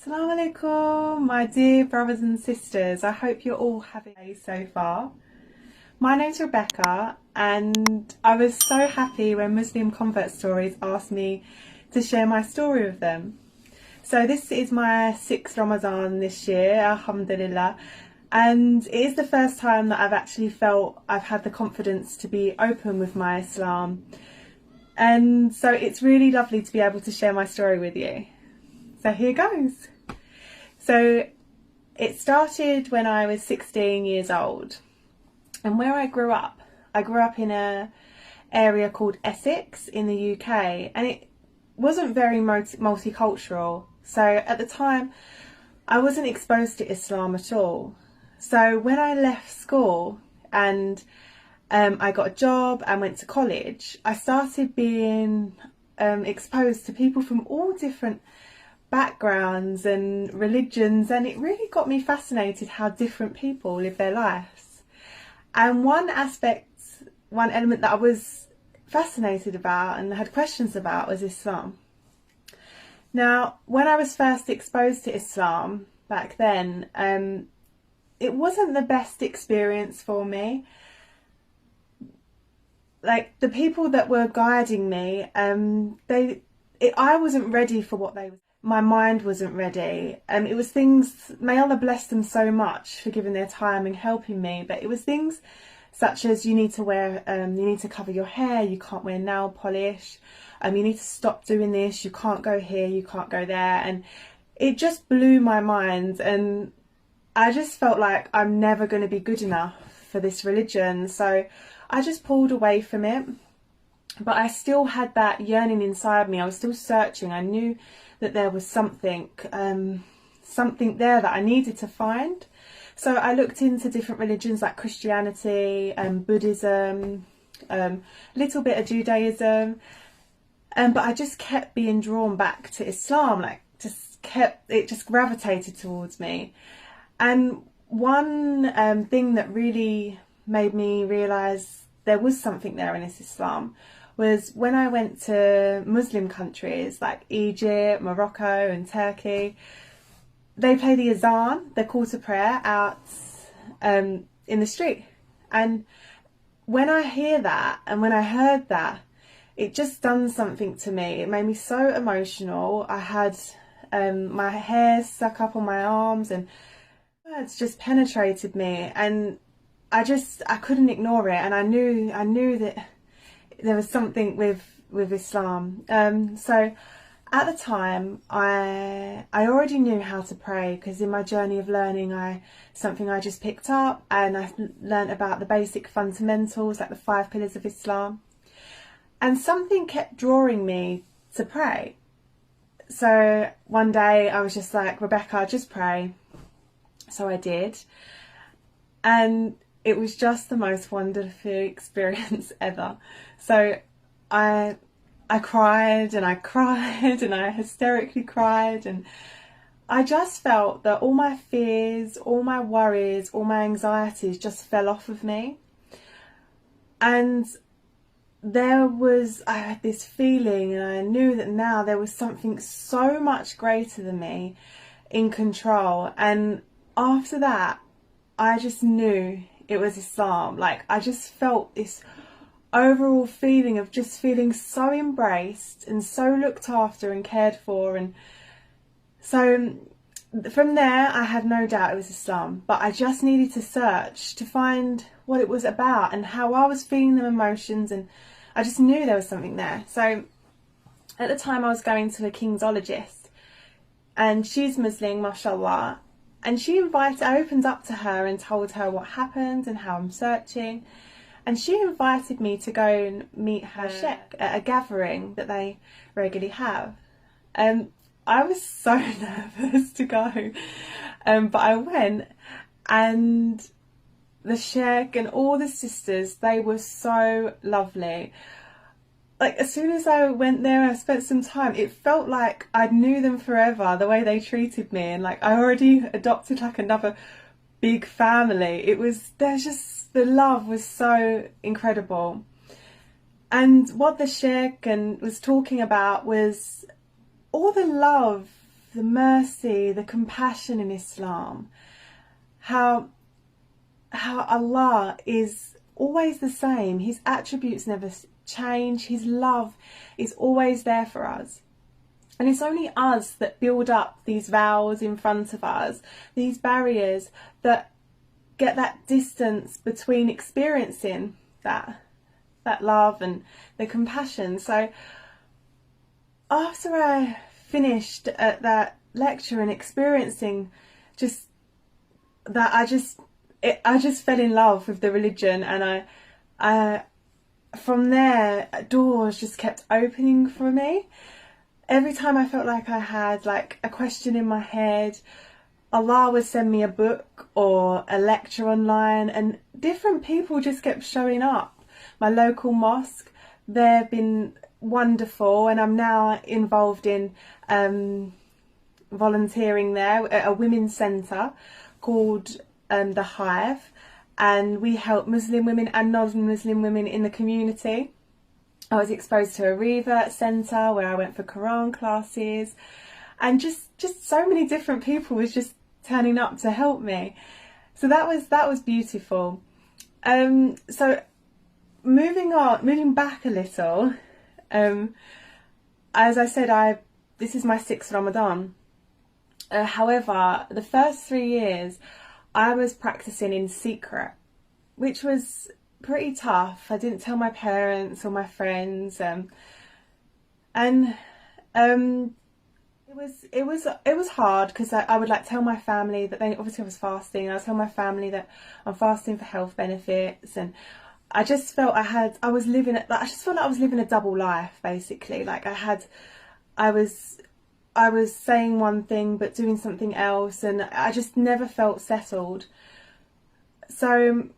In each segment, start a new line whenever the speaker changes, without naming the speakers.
Assalamu alaikum, my dear brothers and sisters. I hope you're all having a day so far. My name's Rebecca, and I was so happy when Muslim Convert Stories asked me to share my story with them. So this is my 6th Ramadan this year, alhamdulillah, and it is the first time that I've actually felt I've had the confidence to be open with my Islam. And so it's really lovely to be able to share my story with you. So here goes. So it started when I was 16 years old, and where I grew up in a area called Essex in the UK, and it wasn't very multicultural. So at the time I wasn't exposed to Islam at all. So when I left school and I got a job and went to college, I started being exposed to people from all different backgrounds and religions, and it really got me fascinated how different people live their lives. And one element that I was fascinated about and had questions about was Islam. Now, when I was first exposed to Islam back then, it wasn't the best experience for me. Like, the people that were guiding me, I wasn't ready for what they were. My mind wasn't ready. It was things, may Allah bless them so much for giving their time and helping me, but it was things such as you need to cover your hair, you can't wear nail polish, you need to stop doing this, you can't go here, you can't go there, and it just blew my mind, and I just felt like I'm never going to be good enough for this religion, so I just pulled away from it. But I still had that yearning inside me. I was still searching. I knew that there was something there that I needed to find. So I looked into different religions like Christianity and Buddhism, a little bit of Judaism, but I just kept being drawn back to Islam. It just gravitated towards me. And one thing that really made me realise there was something there in this Islam was when I went to Muslim countries like Egypt, Morocco and Turkey. They play the azan, the call to prayer, out in the street. And when I hear that and when I heard that, it just done something to me. It made me so emotional. I had my hair stuck up on my arms, and words just penetrated me, and I couldn't ignore it, and I knew that there was something with Islam. So at the time I already knew how to pray, because in my journey of learning something I just picked up, and I learnt about the basic fundamentals, like the 5 pillars of Islam, and something kept drawing me to pray. So one day I was just like, Rebecca, just pray. So I did, and it was just the most wonderful experience ever. So I cried and I cried and I hysterically cried, and I just felt that all my fears, all my worries, all my anxieties just fell off of me. And I had this feeling, and I knew that now there was something so much greater than me in control. And after that, I just knew it was Islam. Like, I just felt this overall feeling of just feeling so embraced and so looked after and cared for. And so from there I had no doubt it was Islam, but I just needed to search to find what it was about and how I was feeling the emotions, and I just knew there was something there. So at the time I was going to a Kingsologist, and she's Muslim, mashallah, and I opened up to her and told her what happened and how I'm searching. And she invited me to go and meet her sheikh at a gathering that they regularly have. I was so nervous to go, but I went, and the sheikh and all the sisters, they were so lovely. Like, as soon as I went there and I spent some time, it felt like I knew them forever, the way they treated me, and like I already adopted like another big family. The love was so incredible. And what the sheikh was talking about was all the love the mercy, the compassion in Islam, how Allah is always the same. His attributes never change. His love is always there for us. And it's only us that build up these vows in front of us, these barriers that get that distance between experiencing that love and the compassion. So after I finished at that lecture and experiencing just that, I just fell in love with the religion, and I from there doors just kept opening for me. Every time I felt like I had like a question in my head, Allah would send me a book or a lecture online, and different people just kept showing up. My local mosque, they've been wonderful, and I'm now involved in volunteering there at a women's centre called The Hive, and we help Muslim women and non-Muslim women in the community. I was exposed to a revert centre where I went for Quran classes, and just so many different people was just turning up to help me. So that was beautiful. So moving back a little, as I said, this is my 6th Ramadan. However, the first 3 years I was practicing in secret, which was pretty tough. I didn't tell my parents or my friends, and it was hard, because I would like tell my family that obviously I was fasting. I would tell my family that I'm fasting for health benefits, and I just felt I was living a double life, basically. Like I was saying one thing but doing something else, and I just never felt settled. So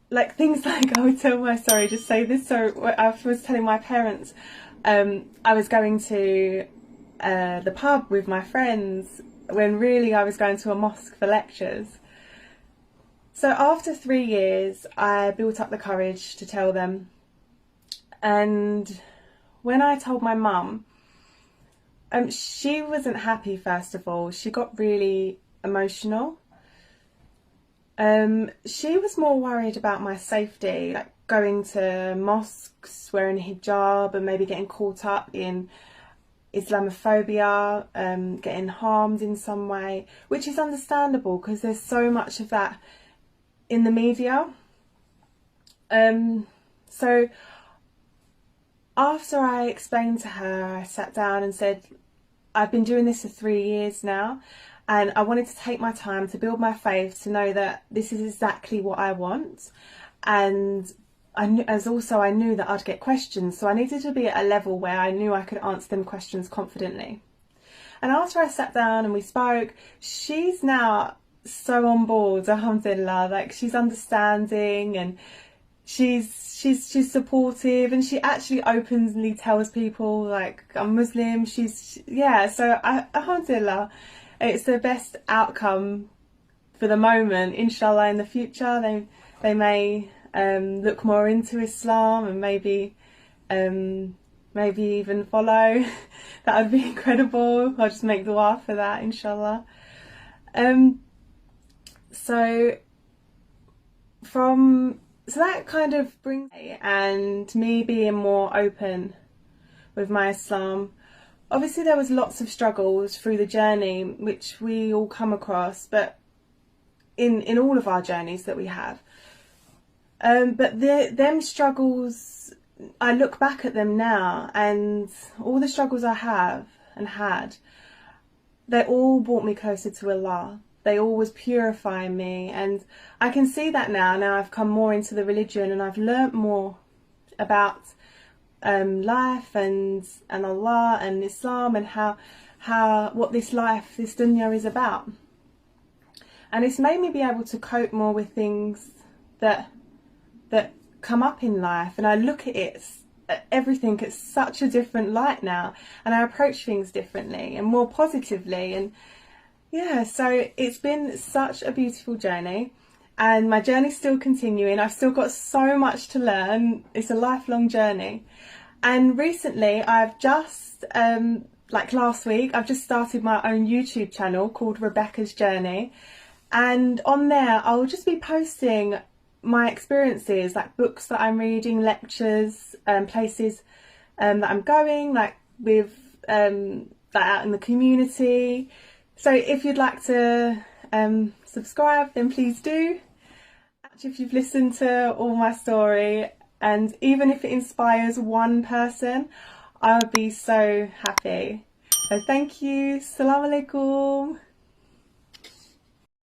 like things like, I would tell my, sorry, just say this. So I was telling my parents, I was going to the pub with my friends, when really I was going to a mosque for lectures. So after 3 years, I built up the courage to tell them. And when I told my mum, she wasn't happy, first of all. She got really emotional. She was more worried about my safety, like going to mosques, wearing a hijab, and maybe getting caught up in Islamophobia, getting harmed in some way, which is understandable because there's so much of that in the media. So after I explained to her, I sat down and said, I've been doing this for 3 years now, and I wanted to take my time to build my faith, to know that this is exactly what I want. And I knew that I'd get questions, so I needed to be at a level where I knew I could answer them questions confidently. And after I sat down and we spoke, she's now so on board, alhamdulillah. Like, she's understanding, and she's supportive, and she actually openly tells people, like, I'm Muslim. So alhamdulillah, it's the best outcome for the moment. Inshallah, in the future they may look more into Islam, and maybe even follow. That would be incredible. I'll just make dua for that, inshallah. So that kind of brings me, and me being more open with my Islam. Obviously there was lots of struggles through the journey, which we all come across, but in all of our journeys that we have. But them struggles, I look back at them now, and all the struggles I have and had, they all brought me closer to Allah. They all was purifying me, and I can see that now. Now I've come more into the religion, and I've learnt more about life and Allah and Islam, and what this life, this dunya, is about. And it's made me be able to cope more with things that come up in life, and I look at everything at such a different light now, and I approach things differently and more positively. And yeah, so it's been such a beautiful journey, and my journey's still continuing. I've still got so much to learn. It's a lifelong journey. And recently I've just like last week, I've just started my own YouTube channel called Rebecca's Journey, and on there I'll just be posting my experiences, like books that I'm reading, lectures, places that I'm going, like with that out in the community. So if you'd like to subscribe, then please do. If you've listened to all my story, and even if it inspires one person, I would be so happy. So thank you. Assalamu alaikum.